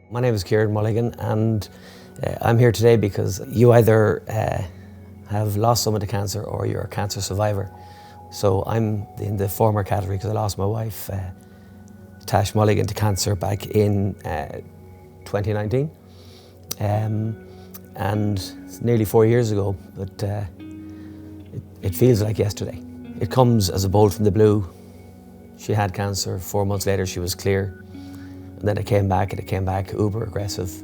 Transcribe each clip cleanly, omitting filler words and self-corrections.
My name is Kieran Mulligan, and I'm here today because you either have lost someone to cancer or you're a cancer survivor. So I'm in the former category because I lost my wife, Tash Mulligan, to cancer back in 2019. And it's nearly 4 years ago, but it feels like yesterday. It comes as a bolt from the blue. She had cancer. 4 months later, she was clear. And then it came back, and it came back uber aggressive.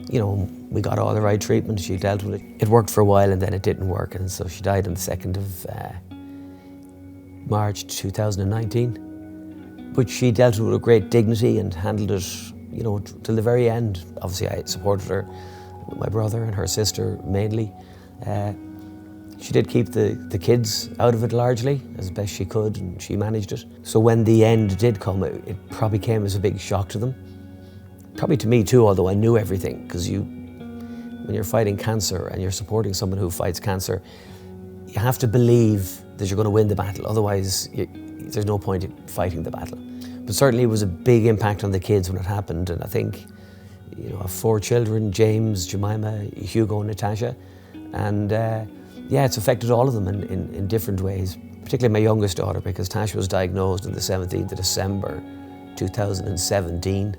You know, we got all the right treatment, she dealt with it. It worked for a while and then it didn't work, and so she died on the 2nd of March 2019. But she dealt with it with great dignity and handled it, you know, till the very end. Obviously I supported her, my brother and her sister mainly. She did keep the kids out of it largely, as best she could, and she managed it. So when the end did come, it probably came as a big shock to them. Probably to me too, although I knew everything, because when you're fighting cancer and you're supporting someone who fights cancer, you have to believe that you're going to win the battle, otherwise there's no point in fighting the battle. But certainly it was a big impact on the kids when it happened, and I think, you know, I have 4 children, James, Jemima, Hugo and Natasha, and yeah, it's affected all of them in different ways, particularly my youngest daughter, because Tash was diagnosed on the 17th of December 2017,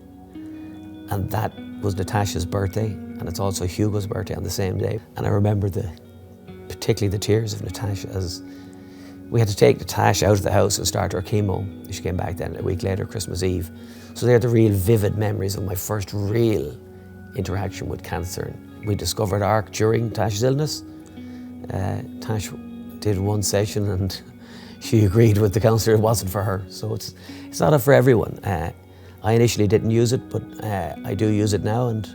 and that was Natasha's birthday, and it's also Hugo's birthday on the same day. And I remember particularly the tears of Natasha as we had to take Natasha out of the house and start her chemo. She came back then a week later, Christmas Eve. So they're the real vivid memories of my first real interaction with cancer. We discovered ARC during Tash's illness. Tash did one session and she agreed with the counsellor it wasn't for her. So it's not for everyone. I initially didn't use it, but I do use it now, and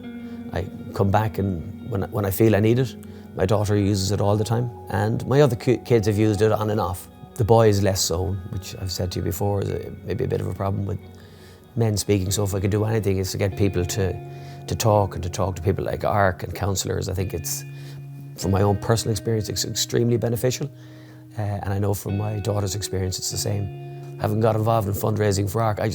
I come back and when I feel I need it. My daughter uses it all the time, and my other kids have used it on and off. The boys less so, which I've said to you before is maybe a bit of a problem with men speaking. So if I could do anything, is to get people to talk and to talk to people like ARC and counsellors. I think it's, from my own personal experience, it's extremely beneficial, and I know from my daughter's experience it's the same. Having got involved in fundraising for ARC, I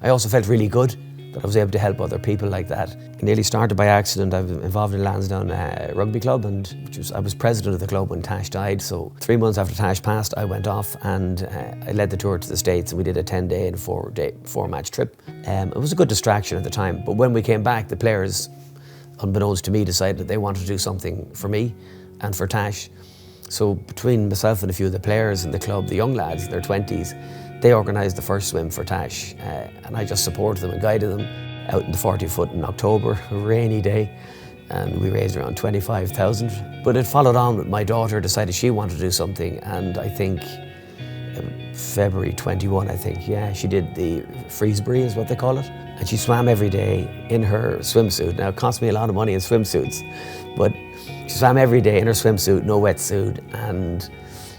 also felt really good that I was able to help other people like that. It nearly started by accident. I was involved in Lansdowne Rugby Club, and I was president of the club when Tash died. So 3 months after Tash passed, I went off and I led the tour to the States, and we did a 10-day and 4-match trip. It was a good distraction at the time, but when we came back, the players, unbeknownst to me, decided that they wanted to do something for me and for Tash. So between myself and a few of the players in the club, the young lads in their 20s, they organised the first swim for Tash, and I just supported them and guided them out in the 40-foot in October, a rainy day, and we raised around 25,000. But it followed on with my daughter decided she wanted to do something, and I think February 21, I think, yeah, she did the Freesbury is what they call it, and she swam every day in her swimsuit. Now it cost me a lot of money in swimsuits, but she swam every day in her swimsuit, no wetsuit, and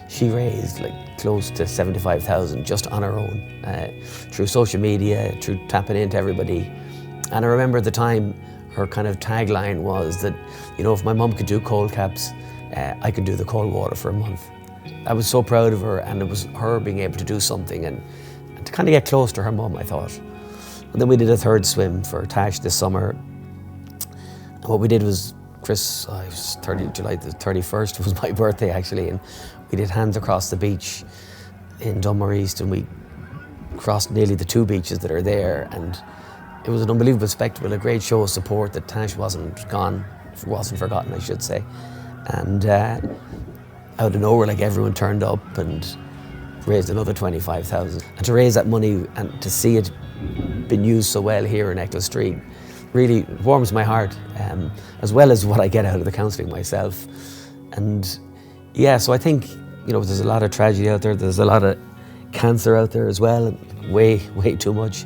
she raised like close to 75,000 just on her own, through social media, through tapping into everybody. And I remember at the time, her kind of tagline was that, you know, if my mum could do cold caps, I could do the cold water for a month. I was so proud of her, and it was her being able to do something and to kind of get close to her mum, I thought. And then we did a 3rd swim for Tash this summer. And what we did was, July the 31st was my birthday actually, and we did hands across the beach in Dunmore East, and we crossed nearly the 2 beaches that are there, and it was an unbelievable spectacle, a great show of support that Tash wasn't forgotten, I should say. And out of nowhere, like, everyone turned up and raised another 25,000. And to raise that money and to see it being used so well here in Eccles Street really warms my heart, as well as what I get out of the counselling myself. And yeah, so I think, you know, there's a lot of tragedy out there, there's a lot of cancer out there as well, and way too much.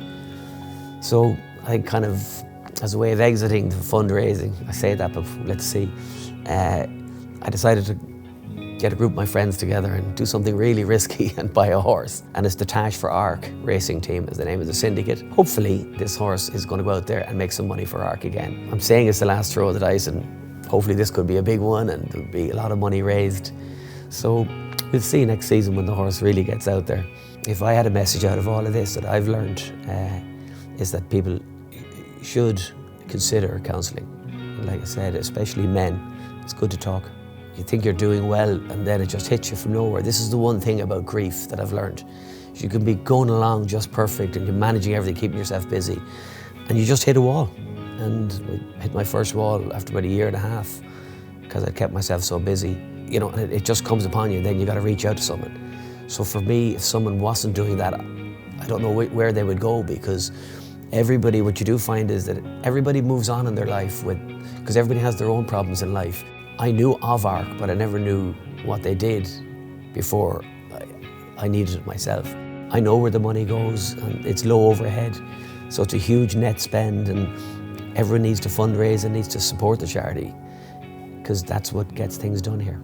So I kind of, as a way of exiting the fundraising, I say that, but let's see, I decided to get a group of my friends together and do something really risky and buy a horse. And it's the Tash for ARC racing team is the name of the syndicate. Hopefully this horse is going to go out there and make some money for ARC again. I'm saying it's the last throw of the dice, and hopefully this could be a big one and there'll be a lot of money raised. So we'll see next season when the horse really gets out there. If I had a message out of all of this that I've learned, is that people should consider counselling. Like I said, especially men, it's good to talk. You think you're doing well and then it just hits you from nowhere. This is the one thing about grief that I've learned. You can be going along just perfect and you're managing everything, keeping yourself busy, and you just hit a wall. And I hit my first wall after about a year and a half because I kept myself so busy. You know, and it just comes upon you, and then you got to reach out to someone. So for me, if someone wasn't doing that, I don't know where they would go, because everybody, what you do find is that everybody moves on in their life because everybody has their own problems in life. I knew of ARC, but I never knew what they did before I needed it myself. I know where the money goes, and it's low overhead, so it's a huge net spend, and everyone needs to fundraise and needs to support the charity, because that's what gets things done here.